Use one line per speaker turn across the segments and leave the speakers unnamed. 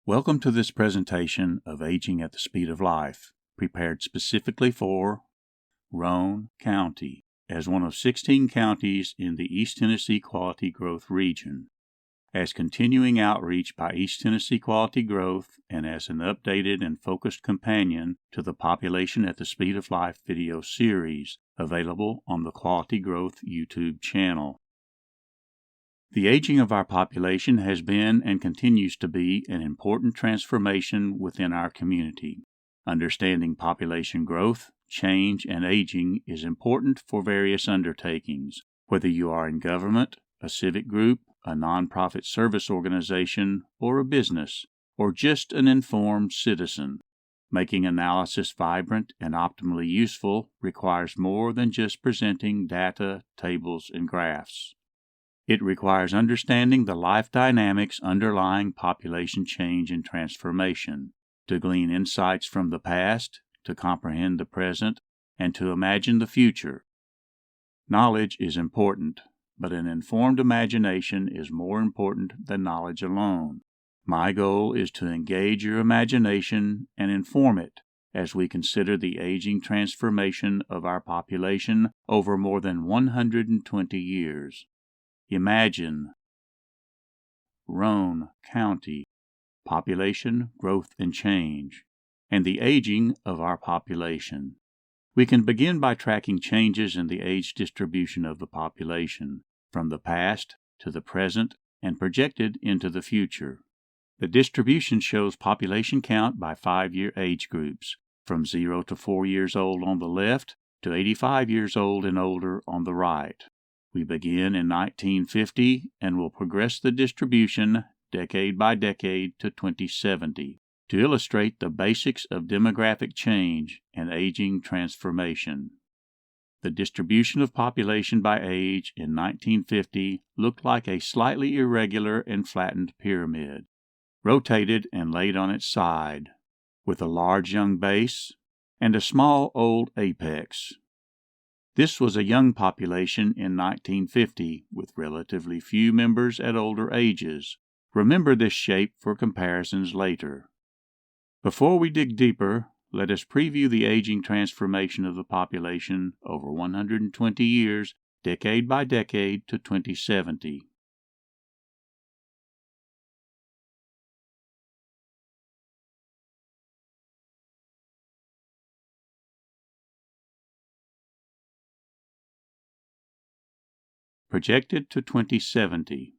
Welcome to this presentation of Aging at the Speed of Life, prepared specifically for Roane County, as one of 16 counties in the East Tennessee Quality Growth region, as continuing outreach by East Tennessee Quality Growth and as an updated and focused companion to the Population at the Speed of Life video series available on the Quality Growth YouTube channel. The aging of our population has been and continues to be an important transformation within our community. Understanding population growth, change, and aging is important for various undertakings, whether you are in government, a civic group, a nonprofit service organization, or a business, or just an informed citizen. Making analysis vibrant and optimally useful requires more than just presenting data, tables, and graphs. It requires understanding the life dynamics underlying population change and transformation, to glean insights from the past, to comprehend the present, and to imagine the future. Knowledge is important, but an informed imagination is more important than knowledge alone. My goal is to engage your imagination and inform it as we consider the aging transformation of our population over more than 120 years. Imagine Roane County, population, growth, and change, and the aging of our population. We can begin by tracking changes in the age distribution of the population, from the past to the present and projected into the future. The distribution shows population count by 5-year age groups, from 0 to 4 years old on the left to 85 years old and older on the right. We begin in 1950 and will progress the distribution decade by decade to 2070 to illustrate the basics of demographic change and aging transformation. The distribution of population by age in 1950 looked like a slightly irregular and flattened pyramid, rotated and laid on its side, with a large young base and a small old apex. This was a young population in 1950, with relatively few members at older ages. Remember this shape for comparisons later. Before we dig deeper, let us preview the aging transformation of the population over 120 years, decade by decade to 2070. Projected to 2070,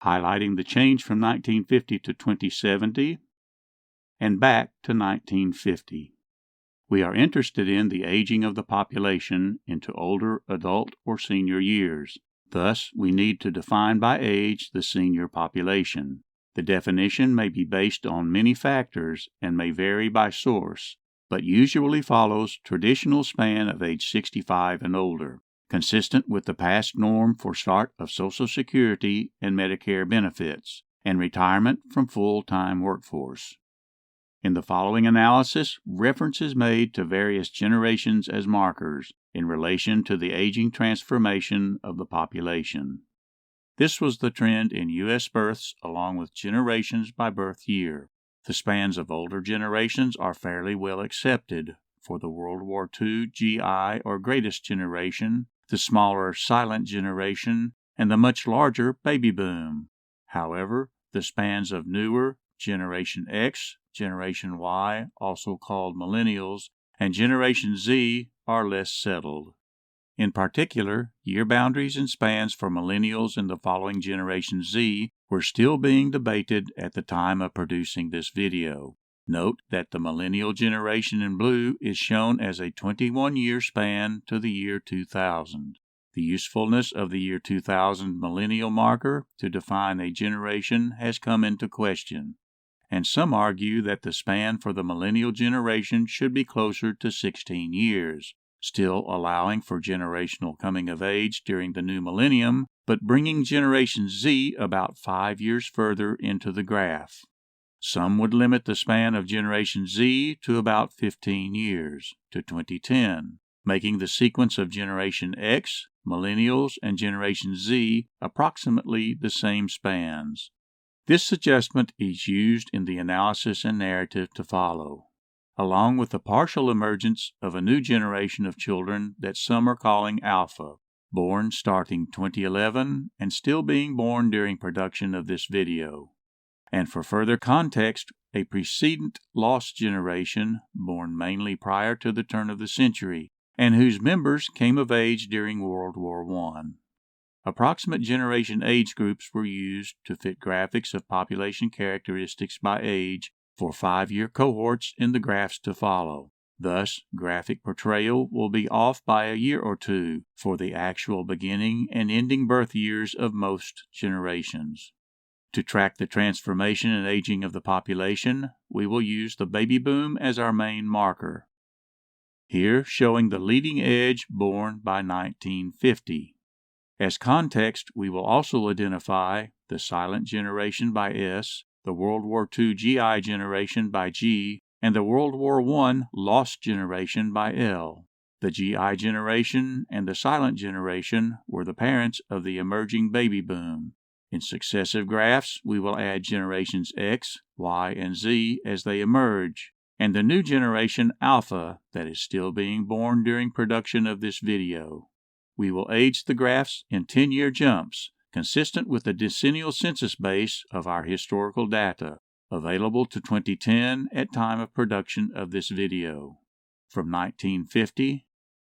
highlighting the change from 1950 to 2070 and back to 1950. We are interested in the aging of the population into older adult or senior years. Thus, we need to define by age the senior population. The definition may be based on many factors and may vary by source, but usually follows traditional span of age 65 and older, consistent with the past norm for start of Social Security and Medicare benefits, and retirement from full-time workforce. In the following analysis, reference is made to various generations as markers in relation to the aging transformation of the population. This was the trend in U.S. births along with generations by birth year. The spans of older generations are fairly well accepted for the World War II GI or greatest generation, the smaller silent generation, and the much larger baby boom. However, the spans of newer Generation X, Generation Y, also called Millennials, and Generation Z are less settled. In particular, year boundaries and spans for Millennials and the following Generation Z were still being debated at the time of producing this video. Note that the millennial generation in blue is shown as a 21-year span to the year 2000. The usefulness of the year 2000 millennial marker to define a generation has come into question, and some argue that the span for the millennial generation should be closer to 16 years, still allowing for generational coming of age during the new millennium, but bringing Generation Z about 5 years further into the graph. Some would limit the span of Generation Z to about 15 years, to 2010, making the sequence of Generation X, Millennials, and Generation Z approximately the same spans. This adjustment is used in the analysis and narrative to follow, along with the partial emergence of a new generation of children that some are calling Alpha, born starting 2011 and still being born during production of this video. And for further context, a precedent lost generation born mainly prior to the turn of the century and whose members came of age during World War I. Approximate generation age groups were used to fit graphics of population characteristics by age for 5-year cohorts in the graphs to follow. Thus, graphic portrayal will be off by a year or two for the actual beginning and ending birth years of most generations. To track the transformation and aging of the population, we will use the baby boom as our main marker. Here, showing the leading edge born by 1950. As context, we will also identify the silent generation by S, the World War II GI generation by G, and the World War I lost generation by L. The GI generation and the silent generation were the parents of the emerging baby boom. In successive graphs, we will add generations X, Y, and Z as they emerge, and the new generation Alpha that is still being born during production of this video. We will age the graphs in 10-year jumps, consistent with the decennial census base of our historical data, available to 2010 at time of production of this video. From 1950,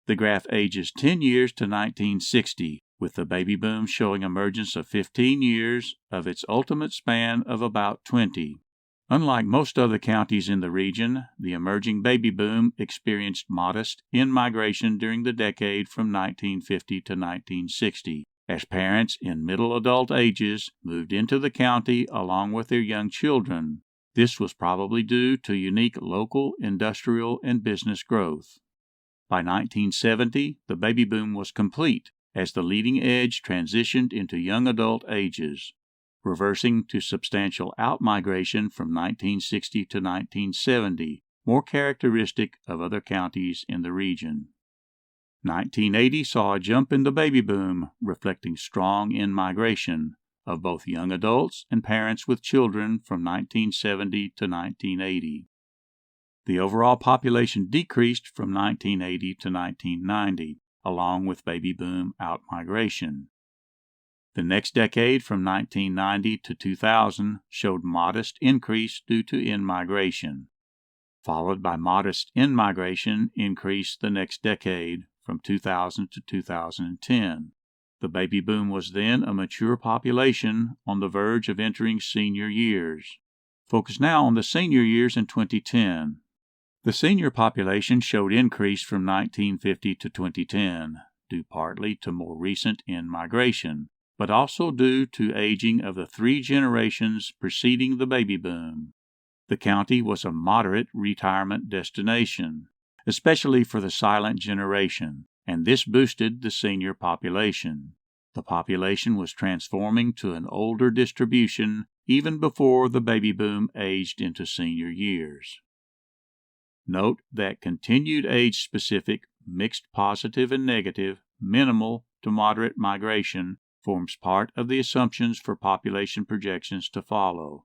the graph ages 10 years to 1960, with the baby boom showing emergence of 15 years of its ultimate span of about 20. Unlike most other counties in the region, the emerging baby boom experienced modest in-migration during the decade from 1950 to 1960, as parents in middle adult ages moved into the county along with their young children. This was probably due to unique local, industrial, and business growth. By 1970, the baby boom was complete, as the leading edge transitioned into young adult ages, reversing to substantial outmigration from 1960 to 1970, more characteristic of other counties in the region. 1980 saw a jump in the baby boom, reflecting strong in-migration of both young adults and parents with children from 1970 to 1980. The overall population decreased from 1980 to 1990, along with baby boom outmigration. The next decade, from 1990 to 2000, showed modest increase due to in-migration, followed by modest in-migration increase the next decade, from 2000 to 2010. The baby boom was then a mature population on the verge of entering senior years. Focus now on the senior years in 2010. The senior population showed increase from 1950 to 2010, due partly to more recent in-migration, but also due to aging of the 3 generations preceding the baby boom. The county was a moderate retirement destination, especially for the silent generation, and this boosted the senior population. The population was transforming to an older distribution even before the baby boom aged into senior years. Note that continued age-specific, mixed positive and negative, minimal to moderate migration forms part of the assumptions for population projections to follow.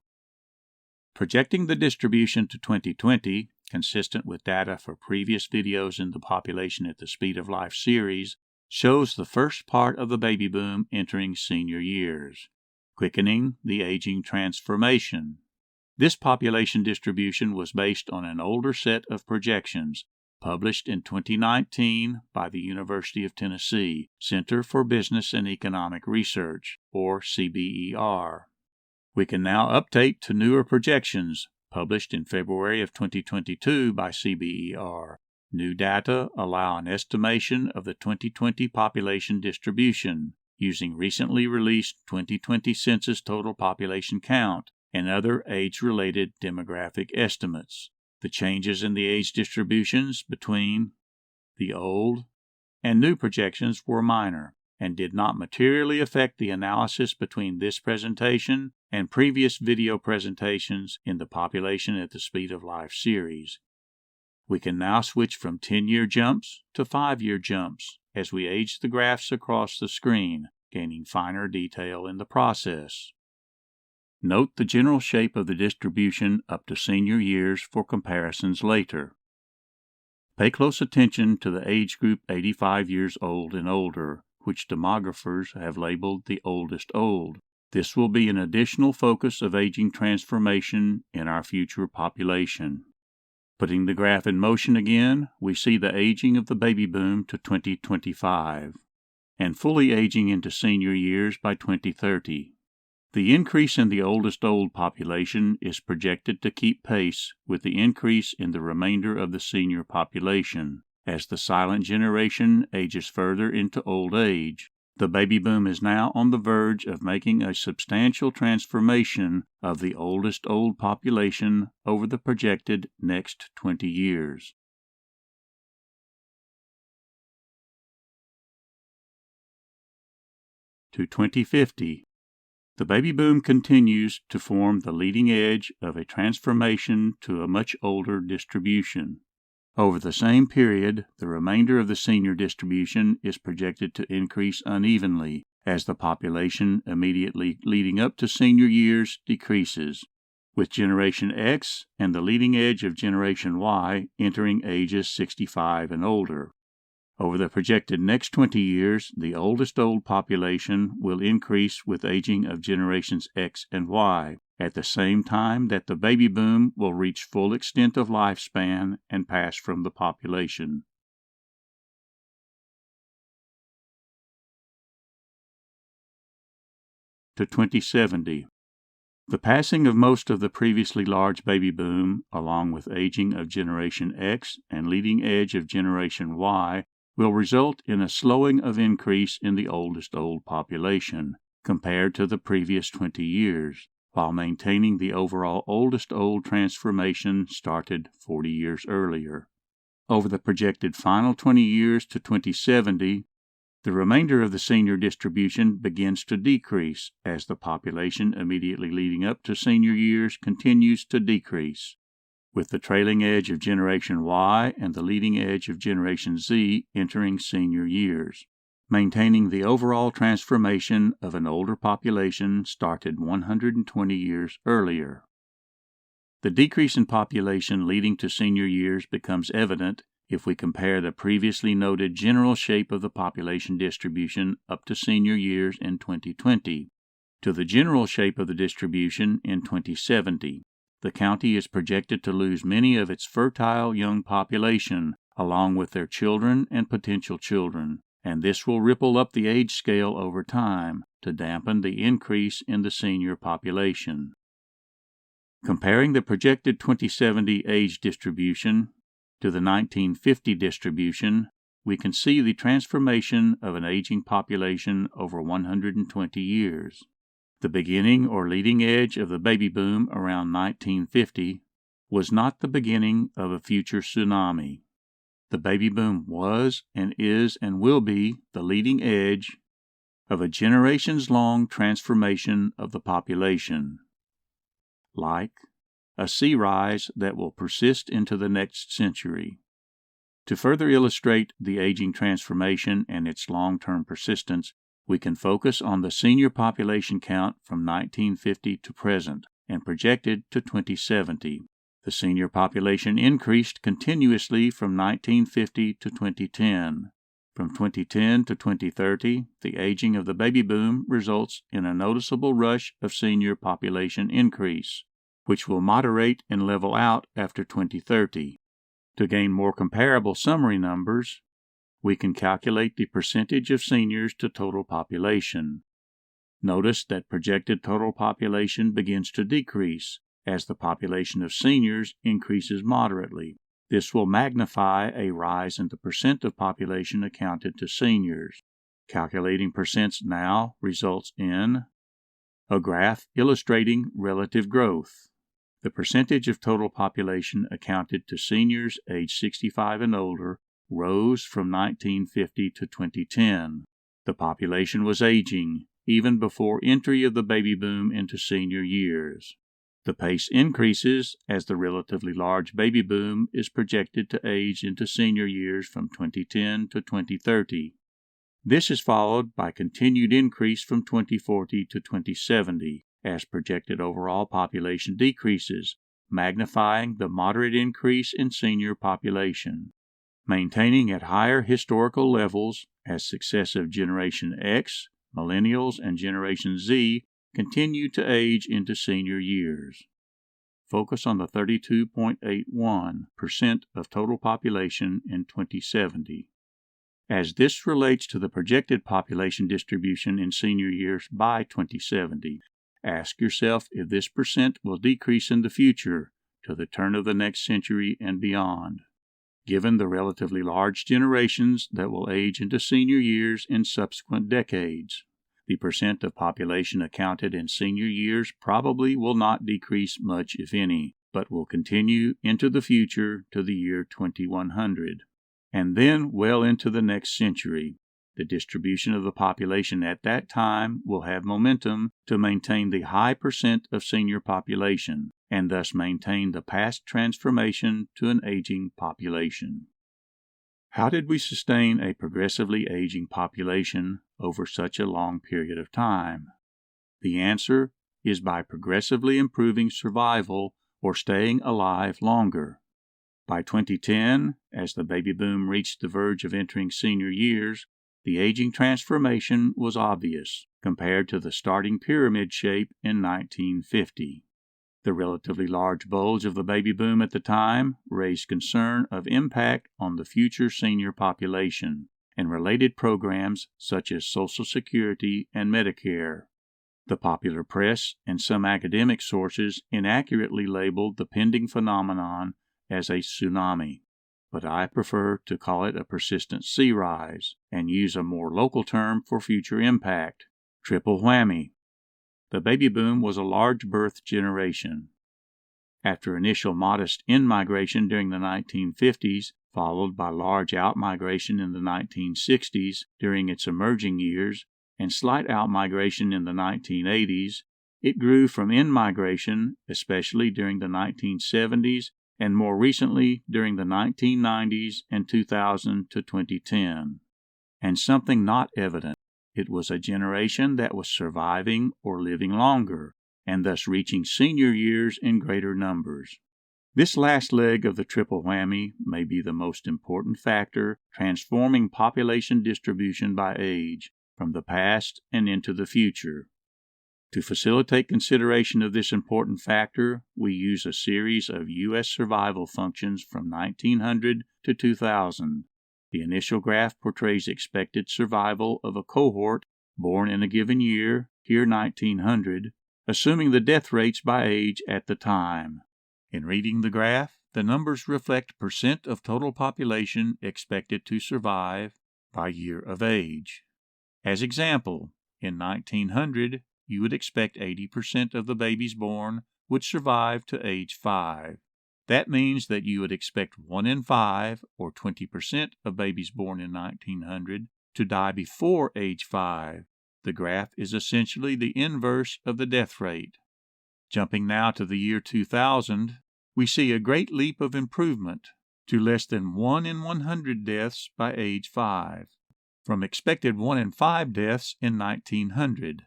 Projecting the distribution to 2020, consistent with data for previous videos in the Population at the Speed of Life series, shows the first part of the baby boom entering senior years, quickening the aging transformation. This population distribution was based on an older set of projections published in 2019 by the University of Tennessee Center for Business and Economic Research, or CBER. We can now update to newer projections published in February of 2022 by CBER. New data allow an estimation of the 2020 population distribution using recently released 2020 Census total population count and other age-related demographic estimates. The changes in the age distributions between the old and new projections were minor and did not materially affect the analysis between this presentation and previous video presentations in the Population at the Speed of Life series. We can now switch from 10-year jumps to 5-year jumps as we age the graphs across the screen, gaining finer detail in the process. Note the general shape of the distribution up to senior years for comparisons later. Pay close attention to the age group 85 years old and older, which demographers have labeled the oldest old. This will be an additional focus of aging transformation in our future population. Putting the graph in motion again, we see the aging of the baby boom to 2025, and fully aging into senior years by 2030. The increase in the oldest old population is projected to keep pace with the increase in the remainder of the senior population. As the silent generation ages further into old age, the baby boom is now on the verge of making a substantial transformation of the oldest old population over the projected next 20 years. To 2050, the baby boom continues to form the leading edge of a transformation to a much older distribution. Over the same period, the remainder of the senior distribution is projected to increase unevenly as the population immediately leading up to senior years decreases, with Generation X and the leading edge of Generation Y entering ages 65 and older. Over the projected next 20 years, the oldest old population will increase with aging of Generations X and Y, at the same time that the baby boom will reach full extent of lifespan and pass from the population. To 2070. The passing of most of the previously large baby boom, along with aging of Generation X and leading edge of Generation Y, will result in a slowing of increase in the oldest old population compared to the previous 20 years, while maintaining the overall oldest old transformation started 40 years earlier. Over the projected final 20 years to 2070, the remainder of the senior distribution begins to decrease as the population immediately leading up to senior years continues to decrease, with the trailing edge of Generation Y and the leading edge of Generation Z entering senior years, maintaining the overall transformation of an older population started 120 years earlier. The decrease in population leading to senior years becomes evident if we compare the previously noted general shape of the population distribution up to senior years in 2020 to the general shape of the distribution in 2070. The county is projected to lose many of its fertile young population, along with their children and potential children, and this will ripple up the age scale over time to dampen the increase in the senior population. Comparing the projected 2070 age distribution to the 1950 distribution, we can see the transformation of an aging population over 120 years. The beginning or leading edge of the baby boom around 1950 was not the beginning of a future tsunami. The baby boom was and is and will be the leading edge of a generations-long transformation of the population, like a sea rise that will persist into the next century. To further illustrate the aging transformation and its long-term persistence, we can focus on the senior population count from 1950 to present and projected to 2070. The senior population increased continuously from 1950 to 2010. From 2010 to 2030, the aging of the baby boom results in a noticeable rush of senior population increase, which will moderate and level out after 2030. To gain more comparable summary numbers, we can calculate the percentage of seniors to total population. Notice that projected total population begins to decrease as the population of seniors increases moderately. This will magnify a rise in the percent of population accounted to seniors. Calculating percents now results in a graph illustrating relative growth. The percentage of total population accounted to seniors age 65 and older rose from 1950 to 2010. The population was aging even before entry of the baby boom into senior years. The pace increases as the relatively large baby boom is projected to age into senior years from 2010 to 2030. This is followed by continued increase from 2040 to 2070 as projected overall population decreases, magnifying the moderate increase in senior population, maintaining at higher historical levels as successive Generation X, Millennials, and Generation Z continue to age into senior years. Focus on the 32.81% of total population in 2070. As this relates to the projected population distribution in senior years by 2070, ask yourself if this percent will decrease in the future to the turn of the next century and beyond, given the relatively large generations that will age into senior years in subsequent decades. The percent of population accounted in senior years probably will not decrease much, if any, but will continue into the future to the year 2100, and then well into the next century. The distribution of the population at that time will have momentum to maintain the high percent of senior population, and thus maintain the past transformation to an aging population. How did we sustain a progressively aging population over such a long period of time? The answer is by progressively improving survival or staying alive longer. By 2010, as the baby boom reached the verge of entering senior years, the aging transformation was obvious compared to the starting pyramid shape in 1950. The relatively large bulge of the baby boom at the time raised concern of impact on the future senior population and related programs such as Social Security and Medicare. The popular press and some academic sources inaccurately labeled the pending phenomenon as a tsunami, but I prefer to call it a persistent sea rise and use a more local term for future impact: triple whammy. The baby boom was a large birth generation. After initial modest in-migration during the 1950s, followed by large out-migration in the 1960s during its emerging years, and slight out-migration in the 1980s, it grew from in-migration, especially during the 1970s, and more recently during the 1990s and 2000 to 2010. And something not evident: it was a generation that was surviving or living longer, and thus reaching senior years in greater numbers. This last leg of the triple whammy may be the most important factor transforming population distribution by age from the past and into the future. To facilitate consideration of this important factor, we use a series of U.S. survival functions from 1900 to 2000. The initial graph portrays expected survival of a cohort born in a given year, here 1900, assuming the death rates by age at the time. In reading the graph, the numbers reflect percent of total population expected to survive by year of age. As example, in 1900, you would expect 80% of the babies born would survive to age 5. That means that you would expect 1 in 5, or 20% of babies born in 1900, to die before age 5. The graph is essentially the inverse of the death rate. Jumping now to the year 2000, we see a great leap of improvement to less than 1 in 100 deaths by age 5, from expected 1 in 5 deaths in 1900.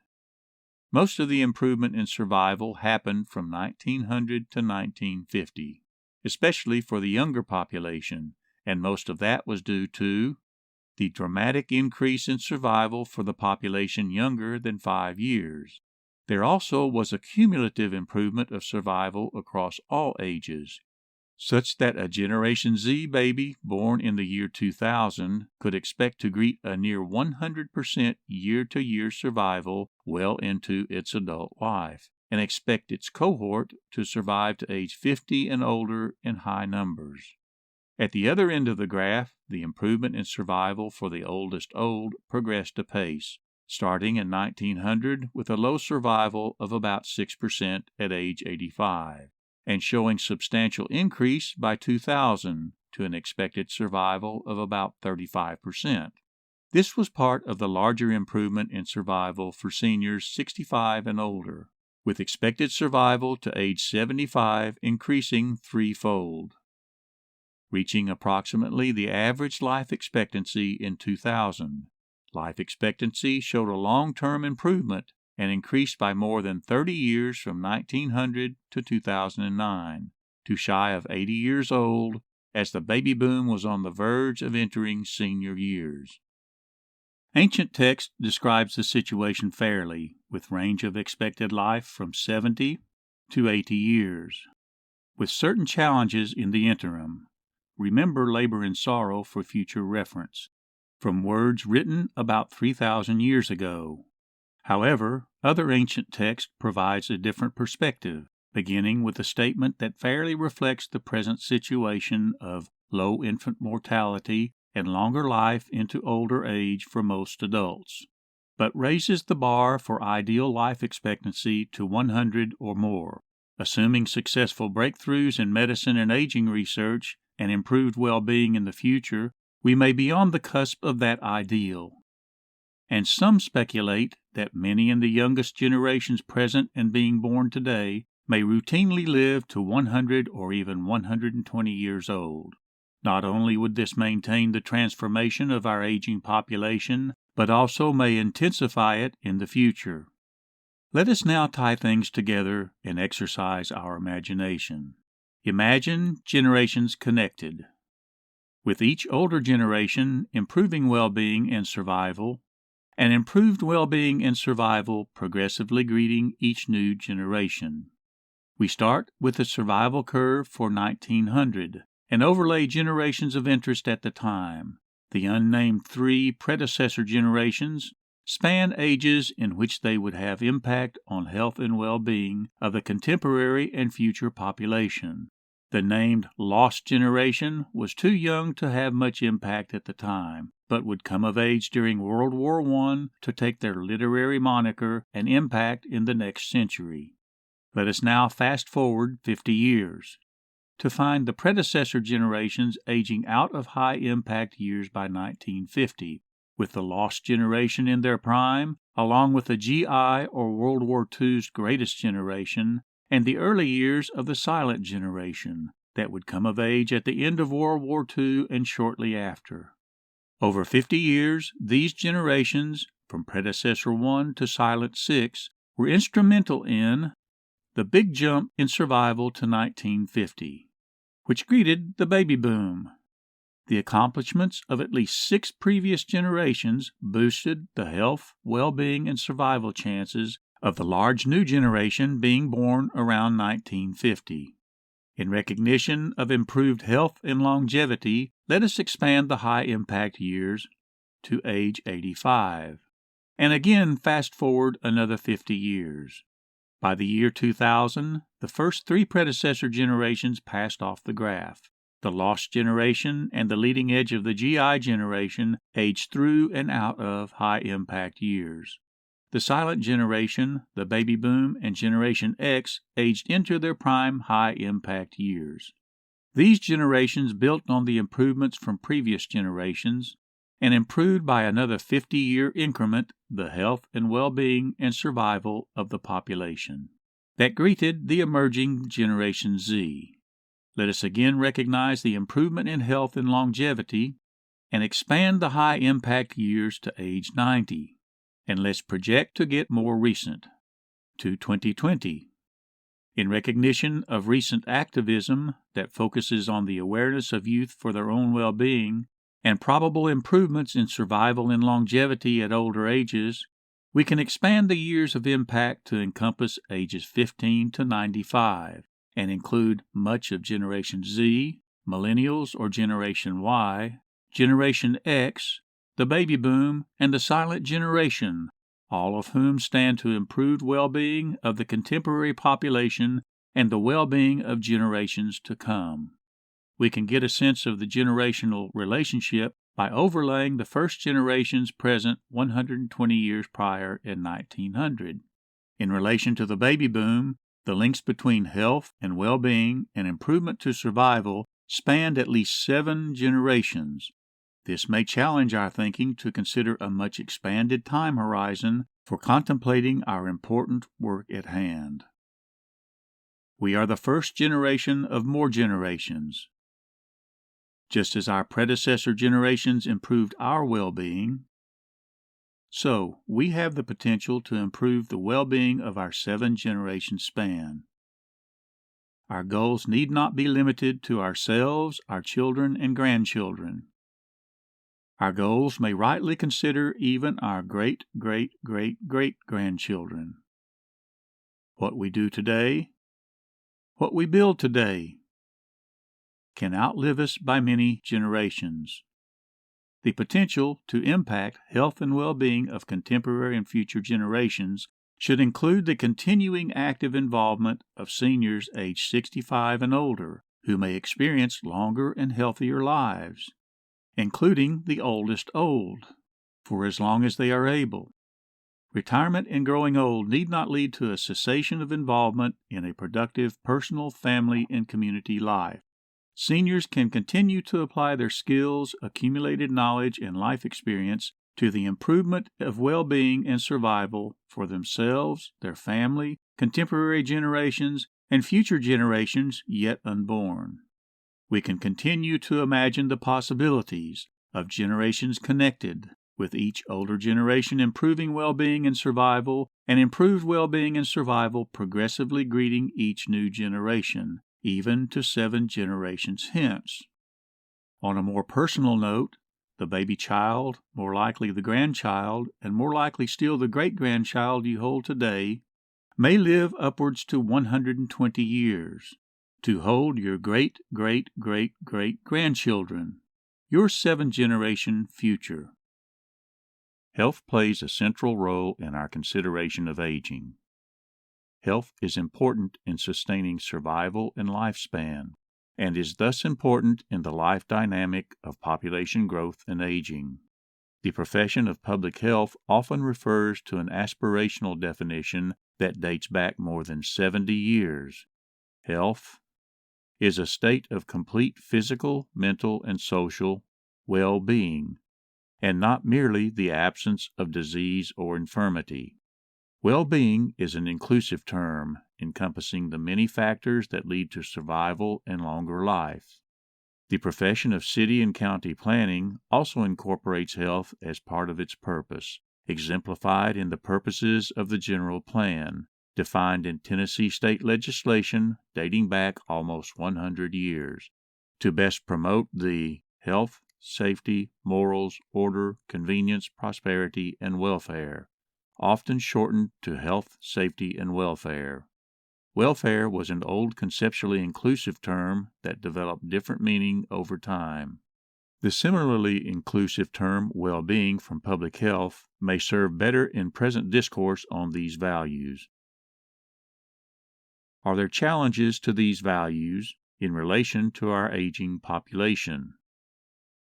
Most of the improvement in survival happened from 1900 to 1950, especially for the younger population, and most of that was due to the dramatic increase in survival for the population younger than 5 years. There also was a cumulative improvement of survival across all ages, such that a Generation Z baby born in the year 2000 could expect to greet a near 100% year-to-year survival well into its adult life, and expect its cohort to survive to age 50 and older in high numbers. At the other end of the graph, the improvement in survival for the oldest old progressed apace, starting in 1900 with a low survival of about 6% at age 85. And showing substantial increase by 2000 to an expected survival of about 35%. This was part of the larger improvement in survival for seniors 65 and older, with expected survival to age 75 increasing threefold, reaching approximately the average life expectancy in 2000. Life expectancy showed a long-term improvement and increased by more than 30 years from 1900 to 2009, to shy of 80 years old, as the baby boom was on the verge of entering senior years. Ancient text describes the situation fairly, with range of expected life from 70 to 80 years, with certain challenges in the interim. Remember labor and sorrow for future reference, from words written about 3,000 years ago. However, other ancient text provides a different perspective, beginning with a statement that fairly reflects the present situation of low infant mortality and longer life into older age for most adults, but raises the bar for ideal life expectancy to 100 or more. Assuming successful breakthroughs in medicine and aging research and improved well-being in the future, we may be on the cusp of that ideal. And some speculate that many in the youngest generations present and being born today may routinely live to 100 or even 120 years old. Not only would this maintain the transformation of our aging population, but also may intensify it in the future. Let us now tie things together and exercise our imagination. Imagine generations connected, with each older generation improving well-being and survival, and improved well-being and survival progressively greeting each new generation. We start with the survival curve for 1900 and overlay generations of interest at the time. The unnamed 3 predecessor generations span ages in which they would have impact on health and well-being of the contemporary and future population. The named lost generation was too young to have much impact at the time, but would come of age during World War I to take their literary moniker and impact in the next century. Let us now fast forward 50 years to find the predecessor generations aging out of high-impact years by 1950, with the lost generation in their prime, along with the GI or World War II's greatest generation, and the early years of the silent generation that would come of age at the end of World War II and shortly after. Over 50 years, these generations, from predecessor 1 to silent 6, were instrumental in the big jump in survival to 1950, which greeted the baby boom. The accomplishments of at least 6 previous generations boosted the health, well-being, and survival chances of the large new generation being born around 1950. In recognition of improved health and longevity, let us expand the high-impact years to age 85, and again fast forward another 50 years. By the year 2000, the first 3 predecessor generations passed off the graph. The lost generation and the leading edge of the GI generation aged through and out of high-impact years. The silent generation, the baby boom, and Generation X aged into their prime high-impact years. These generations built on the improvements from previous generations and improved by another 50-year increment the health and well-being and survival of the population that greeted the emerging Generation Z. Let us again recognize the improvement in health and longevity and expand the high-impact years to age 90. And let's project to get more recent, to 2020. In recognition of recent activism that focuses on the awareness of youth for their own well-being and probable improvements in survival and longevity at older ages, we can expand the years of impact to encompass ages 15 to 95 and include much of Generation Z, Millennials or Generation Y, Generation X, the baby boom, and the silent generation, all of whom stand to improved well-being of the contemporary population and the well-being of generations to come. We can get a sense of the generational relationship by overlaying the first generations present 120 years prior in 1900. In relation to the baby boom, the links between health and well-being and improvement to survival spanned at least 7 generations. This may challenge our thinking to consider a much expanded time horizon for contemplating our important work at hand. We are the first generation of more generations. Just as our predecessor generations improved our well-being, So, we have the potential to improve the well-being of our 7-generation span. Our goals need not be limited to ourselves, our children, and grandchildren. Our goals may rightly consider even our great-great-great-great-grandchildren. What we do today, what we build today, can outlive us by many generations. The potential to impact health and well-being of contemporary and future generations should include the continuing active involvement of seniors age 65 and older who may experience longer and healthier lives, including the oldest old, for as long as they are able. Retirement and growing old need not lead to a cessation of involvement in a productive personal, family, and community life. Seniors can continue to apply their skills, accumulated knowledge, and life experience to the improvement of well-being and survival for themselves, their family, contemporary generations, and future generations yet unborn. We can continue to imagine the possibilities of generations connected, with each older generation improving well-being and survival, and improved well-being and survival progressively greeting each new generation, even to 7 generations hence. On a more personal note, the baby child, more likely the grandchild, and more likely still the great-grandchild you hold today, may live upwards to 120 years, to hold your great-great-great-great-grandchildren, your 7-generation future. Health plays a central role in our consideration of aging. Health is important in sustaining survival and lifespan, and is thus important in the life dynamic of population growth and aging. The profession of public health often refers to an aspirational definition that dates back more than 70 years. Health is a state of complete physical, mental, and social well-being, and not merely the absence of disease or infirmity. Well-being is an inclusive term encompassing the many factors that lead to survival and longer life. The profession of city and county planning also incorporates health as part of its purpose, exemplified in the purposes of the general plan, defined in Tennessee state legislation dating back almost 100 years, to best promote the health, safety, morals, order, convenience, prosperity, and welfare, often shortened to health, safety, and welfare. Welfare was an old conceptually inclusive term that developed different meaning over time. The similarly inclusive term well-being from public health may serve better in present discourse on these values. Are there challenges to these values in relation to our aging population?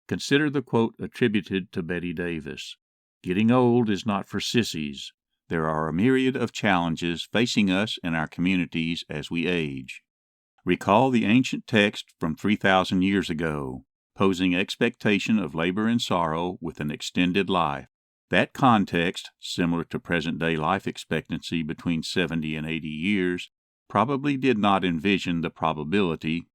Consider the quote attributed to Betty Davis. Getting old is not for sissies. There are a myriad of challenges facing us and our communities as we age. Recall the ancient text from 3,000 years ago, posing expectation of labor and sorrow with an extended life. That context, similar to present-day life expectancy between 70 and 80 years, probably did not envision the probability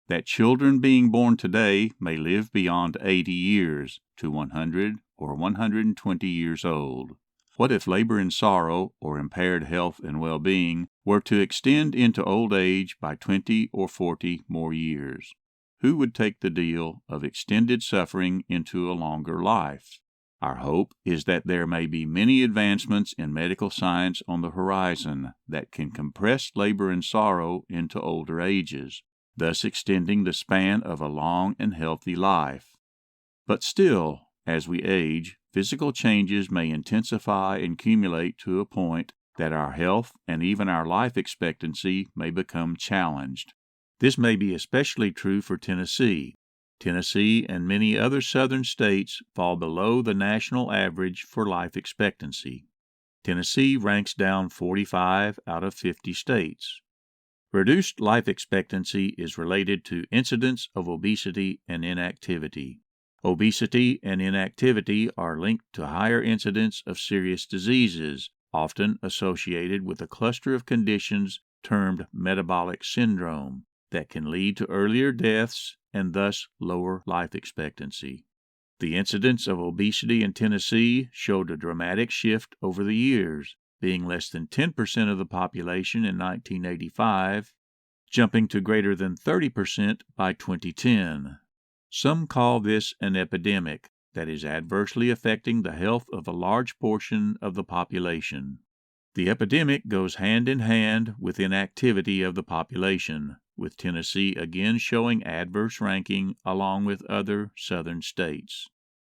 that children being born today may live beyond 80 years to 100 or 120 years old. What if labor and sorrow, or impaired health and well-being, were to extend into old age by 20 or 40 more years? Who would take the deal of extended suffering into a longer life? Our hope is that there may be many advancements in medical science on the horizon that can compress labor and sorrow into older ages, thus extending the span of a long and healthy life. But still, as we age, physical changes may intensify and accumulate to a point that our health and even our life expectancy may become challenged. This may be especially true for Tennessee. Tennessee and many other southern states fall below the national average for life expectancy. Tennessee ranks down 45 out of 50 states. Reduced life expectancy is related to incidence of obesity and inactivity. Obesity and inactivity are linked to higher incidence of serious diseases, often associated with a cluster of conditions termed metabolic syndrome, that can lead to earlier deaths and thus lower life expectancy. The incidence of obesity in Tennessee showed a dramatic shift over the years, being less than 10% of the population in 1985, jumping to greater than 30% by 2010. Some call this an epidemic that is adversely affecting the health of a large portion of the population. The epidemic goes hand in hand with inactivity of the population, with Tennessee again showing adverse ranking along with other southern states.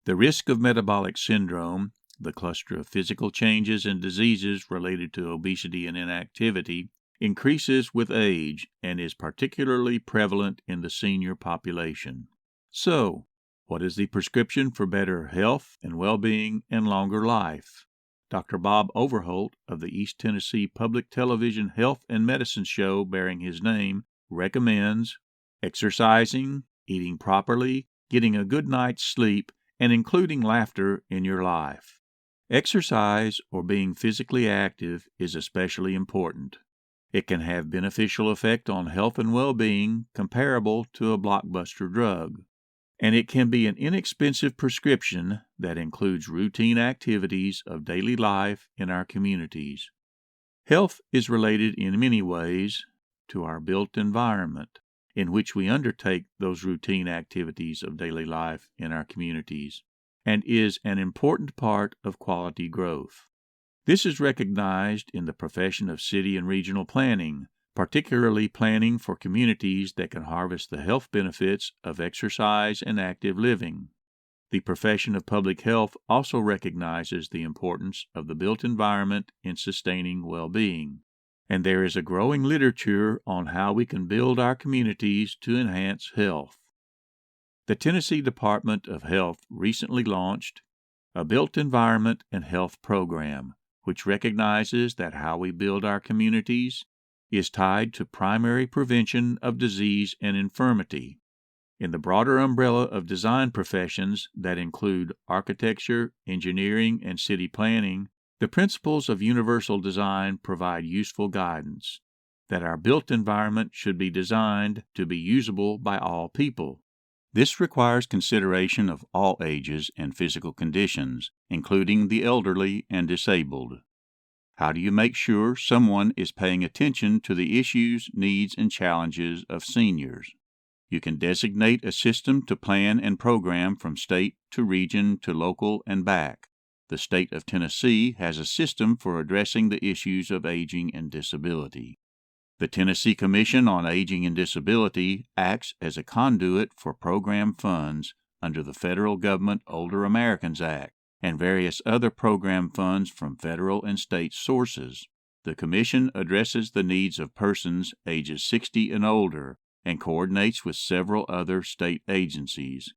The risk of metabolic syndrome, the cluster of physical changes and diseases related to obesity and inactivity, increases with age and is particularly prevalent in the senior population. So, what is the prescription for better health and well-being and longer life? Dr. Bob Overholt of the East Tennessee Public Television Health and Medicine show bearing his name recommends exercising, eating properly, getting a good night's sleep, and including laughter in your life. Exercise or being physically active is especially important. It can have beneficial effect on health and well-being comparable to a blockbuster drug, and it can be an inexpensive prescription that includes routine activities of daily life in our communities. Health is related in many ways to our built environment in which we undertake those routine activities of daily life in our communities, and is an important part of quality growth. This is recognized in the profession of city and regional planning, particularly planning for communities that can harvest the health benefits of exercise and active living. The profession of public health also recognizes the importance of the built environment in sustaining well-being, and there is a growing literature on how we can build our communities to enhance health. The Tennessee Department of Health recently launched a Built Environment and Health program, which recognizes that how we build our communities is tied to primary prevention of disease and infirmity. In the broader umbrella of design professions that include architecture, engineering, and city planning, the principles of universal design provide useful guidance that our built environment should be designed to be usable by all people. This requires consideration of all ages and physical conditions, including the elderly and disabled. How do you make sure someone is paying attention to the issues, needs, and challenges of seniors? You can designate a system to plan and program from state to region to local and back. The state of Tennessee has a system for addressing the issues of aging and disability. The Tennessee Commission on Aging and Disability acts as a conduit for program funds under the Federal Government Older Americans Act and various other program funds from federal and state sources. The Commission addresses the needs of persons ages 60 and older and coordinates with several other state agencies.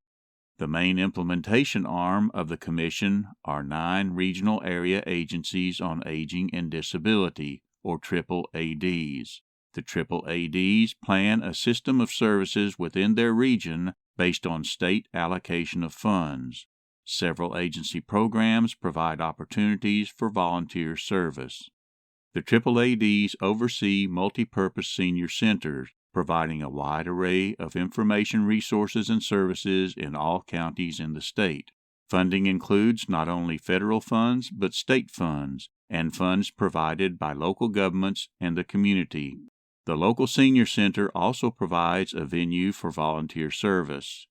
The main implementation arm of the Commission are 9 regional area agencies on aging and disability, or AAADs. The AAADs plan a system of services within their region based on state allocation of funds. Several agency programs provide opportunities for volunteer service. The AAADs oversee multi-purpose senior centers, providing a wide array of information resources and services in all counties in the state. Funding includes not only federal funds but state funds and funds provided by local governments and the community. The local senior center also provides a venue for volunteer service.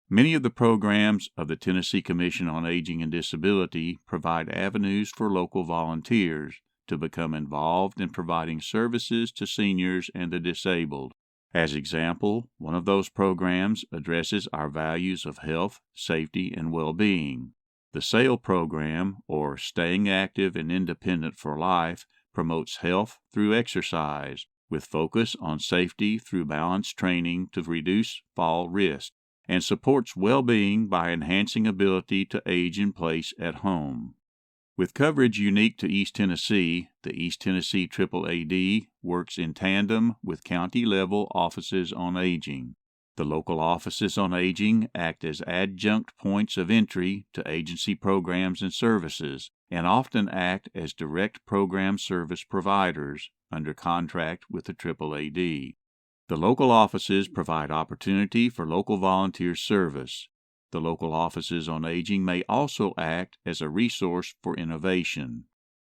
Many of the programs of the Tennessee Commission on Aging and Disability provide avenues for local volunteers to become involved in providing services to seniors and the disabled. As example, one of those programs addresses our values of health, safety, and well-being. The SAIL program, or Staying Active and Independent for Life, promotes health through exercise, with focus on safety through balanced training to reduce fall risk, and supports well-being by enhancing ability to age in place at home. With coverage unique to East Tennessee, the East Tennessee AAAD works in tandem with county-level offices on aging. The local offices on aging act as adjunct points of entry to agency programs and services, and often act as direct program service providers under contract with the AAAD. The local offices provide opportunity for local volunteer service. the local offices on aging may also act as a resource for innovation.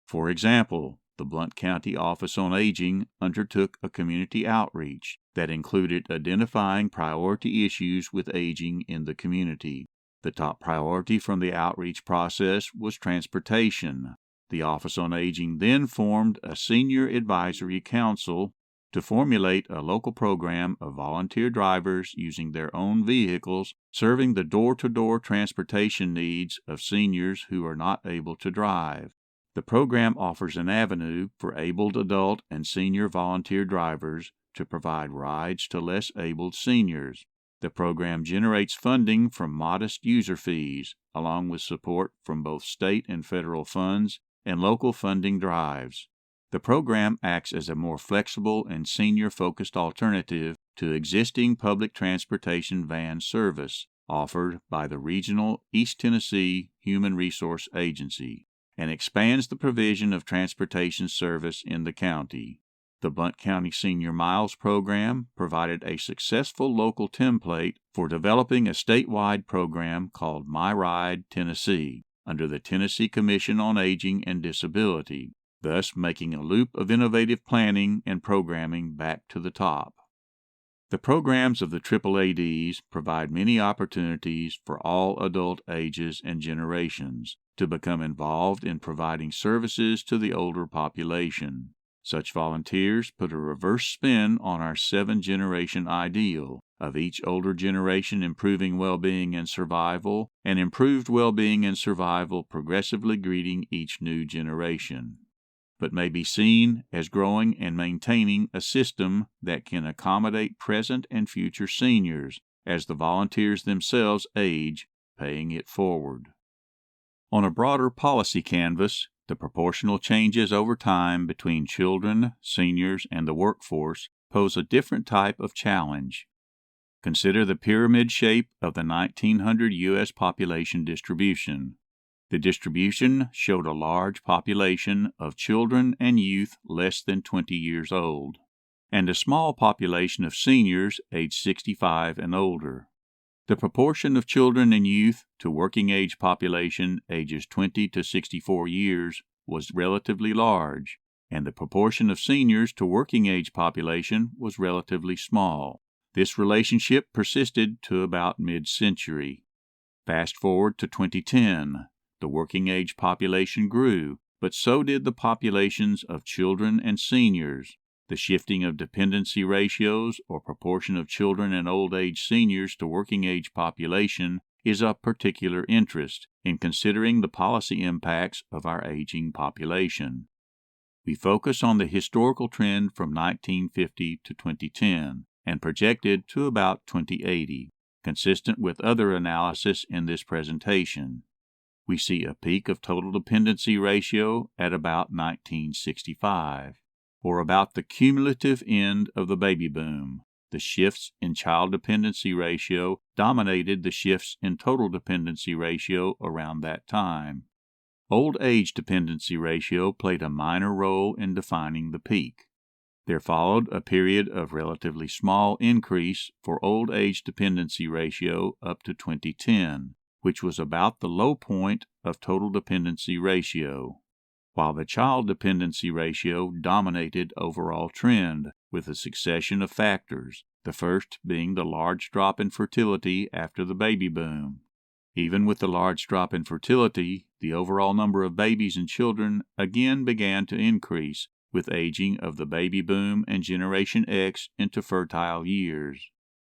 For example, the Blount County Office on Aging undertook a community outreach that included identifying priority issues with aging in the community. The top priority from the outreach process was transportation. The Office on Aging then formed a senior advisory council to formulate a local program of volunteer drivers using their own vehicles, serving the door-to-door transportation needs of seniors who are not able to drive. The program offers an avenue for abled adult and senior volunteer drivers to provide rides to less abled seniors. The program generates funding from modest user fees, along with support from both state and federal funds and local funding drives. The program acts as a more flexible and senior-focused alternative to existing public transportation van service offered by the regional East Tennessee Human Resource Agency, and expands the provision of transportation service in the county. The Blount County Senior Miles program provided a successful local template for developing a statewide program called My Ride Tennessee under the Tennessee Commission on Aging and Disability, thus making a loop of innovative planning and programming back to the top. The programs of the AAADs provide many opportunities for all adult ages and generations to become involved in providing services to the older population. Such volunteers put a reverse spin on our 7-generation ideal of each older generation improving well-being and survival, and improved well-being and survival progressively greeting each new generation, but may be seen as growing and maintaining a system that can accommodate present and future seniors as the volunteers themselves age, paying it forward. On a broader policy canvas, the proportional changes over time between children, seniors, and the workforce pose a different type of challenge. Consider the pyramid shape of the 1900 U.S. population distribution. The distribution showed a large population of children and youth less than 20 years old, and a small population of seniors aged 65 and older. The proportion of children and youth to working age population ages 20 to 64 years was relatively large, and the proportion of seniors to working age population was relatively small. This relationship persisted to about mid-century. Fast forward to 2010. The working age population grew, but so did the populations of children and seniors. The shifting of dependency ratios, or proportion of children and old age seniors to working age population, is of particular interest in considering the policy impacts of our aging population. We focus on the historical trend from 1950 to 2010 and projected to about 2080, consistent with other analysis in this presentation. We see a peak of total dependency ratio at about 1965, or about the cumulative end of the baby boom. The shifts in child dependency ratio dominated the shifts in total dependency ratio around that time. Old age dependency ratio played a minor role in defining the peak. There followed a period of relatively small increase for old age dependency ratio up to 2010, which was about the low point of total dependency ratio, while the child dependency ratio dominated overall trend with a succession of factors, the first being the large drop in fertility after the baby boom. Even with the large drop in fertility, the overall number of babies and children again began to increase with aging of the baby boom and Generation X into fertile years,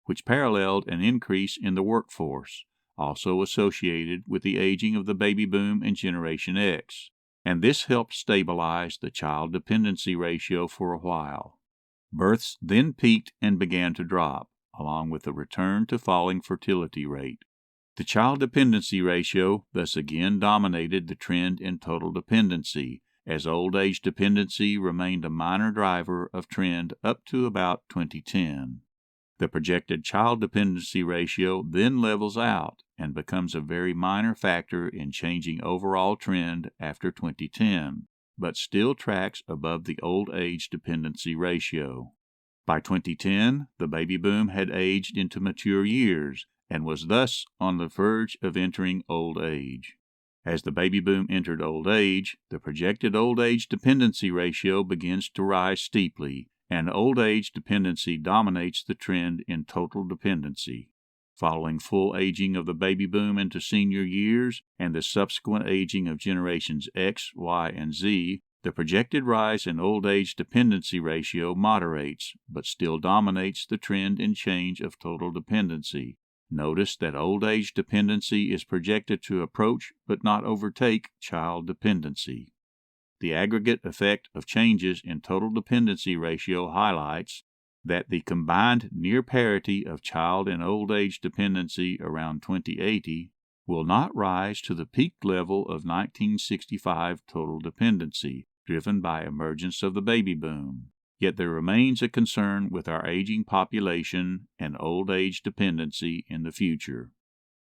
which paralleled an increase in the workforce, also associated with the aging of the baby boom and Generation X, and this helped stabilize the child dependency ratio for a while. Births then peaked and began to drop, along with a return to falling fertility rate. The child dependency ratio thus again dominated the trend in total dependency, as old age dependency remained a minor driver of trend up to about 2010. The projected child dependency ratio then levels out and becomes a very minor factor in changing overall trend after 2010, but still tracks above the old age dependency ratio. By 2010, the baby boom had aged into mature years, and was thus on the verge of entering old age. As the baby boom entered old age, the projected old age dependency ratio begins to rise steeply, and old age dependency dominates the trend in total dependency. Following full aging of the baby boom into senior years and the subsequent aging of generations X, Y, and Z, the projected rise in old age dependency ratio moderates, but still dominates the trend in change of total dependency. Notice that old age dependency is projected to approach but not overtake child dependency. The aggregate effect of changes in total dependency ratio highlights that the combined near parity of child and old age dependency around 2080 will not rise to the peak level of 1965 total dependency, driven by emergence of the baby boom. Yet there remains a concern with our aging population and old age dependency in the future.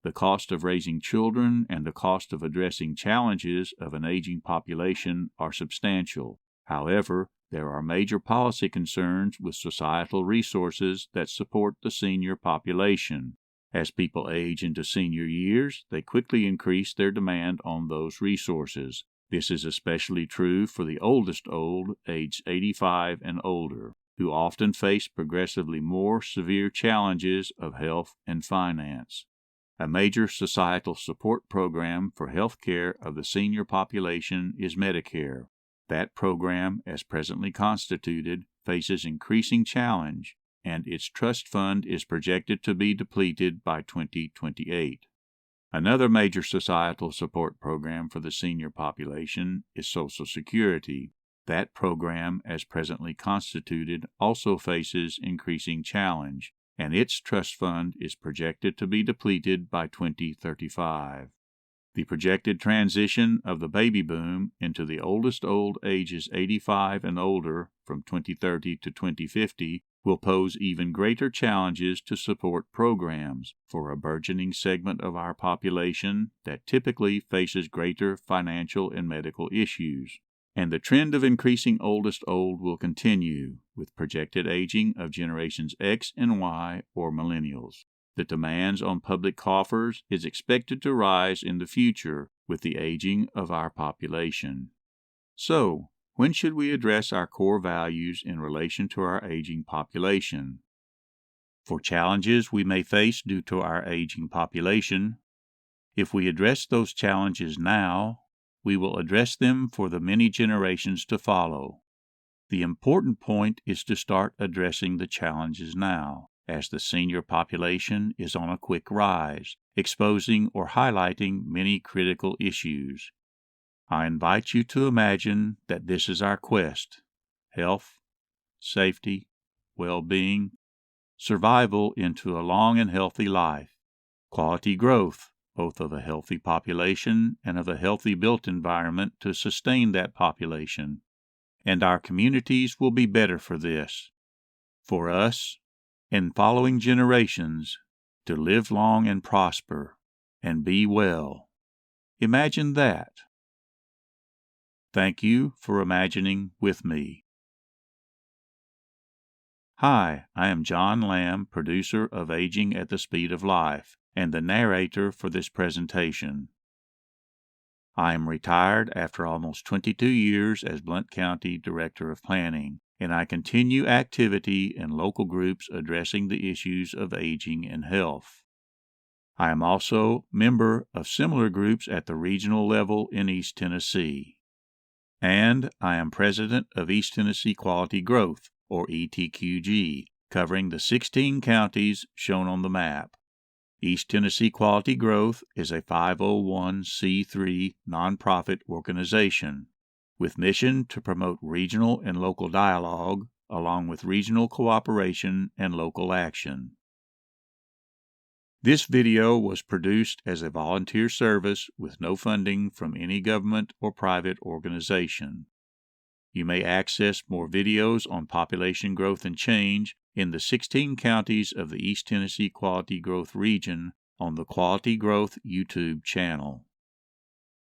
The cost of raising children and the cost of addressing challenges of an aging population are substantial. However, there are major policy concerns with societal resources that support the senior population. As people age into senior years, they quickly increase their demand on those resources. This is especially true for the oldest old, aged 85 and older, who often face progressively more severe challenges of health and finance. A major societal support program for health care of the senior population is Medicare. That program, as presently constituted, faces increasing challenge, and its trust fund is projected to be depleted by 2028. Another major societal support program for the senior population is Social Security. That program, as presently constituted, also faces increasing challenge, and its trust fund is projected to be depleted by 2035. The projected transition of the baby boom into the oldest old ages 85 and older from 2030 to 2050 will pose even greater challenges to support programs for a burgeoning segment of our population that typically faces greater financial and medical issues. And the trend of increasing oldest old will continue, with projected aging of generations X and Y or millennials. The demands on public coffers is expected to rise in the future with the aging of our population. So, when should we address our core values in relation to our aging population? For challenges we may face due to our aging population, if we address those challenges now, we will address them for the many generations to follow. The important point is to start addressing the challenges now, as the senior population is on a quick rise, exposing or highlighting many critical issues. I invite you to imagine that this is our quest: health, safety, well-being, survival into a long and healthy life, quality growth, both of a healthy population and of a healthy built environment to sustain that population. And our communities will be better for this, for us and following generations to live long and prosper and be well. Imagine that. Thank you for imagining with me. Hi, I am John Lamb, producer of Aging at the Speed of Life, and the narrator for this presentation. I am retired after almost 22 years as Blount County Director of Planning, and I continue activity in local groups addressing the issues of aging and health. I am also member of similar groups at the regional level in East Tennessee. And I am president of East Tennessee Quality Growth, or ETQG, covering the 16 counties shown on the map. East Tennessee Quality Growth is a 501c3 nonprofit organization with mission to promote regional and local dialogue, along with regional cooperation and local action. This video was produced as a volunteer service with no funding from any government or private organization. You may access more videos on population growth and change in the 16 counties of the East Tennessee Quality Growth region on the Quality Growth YouTube channel.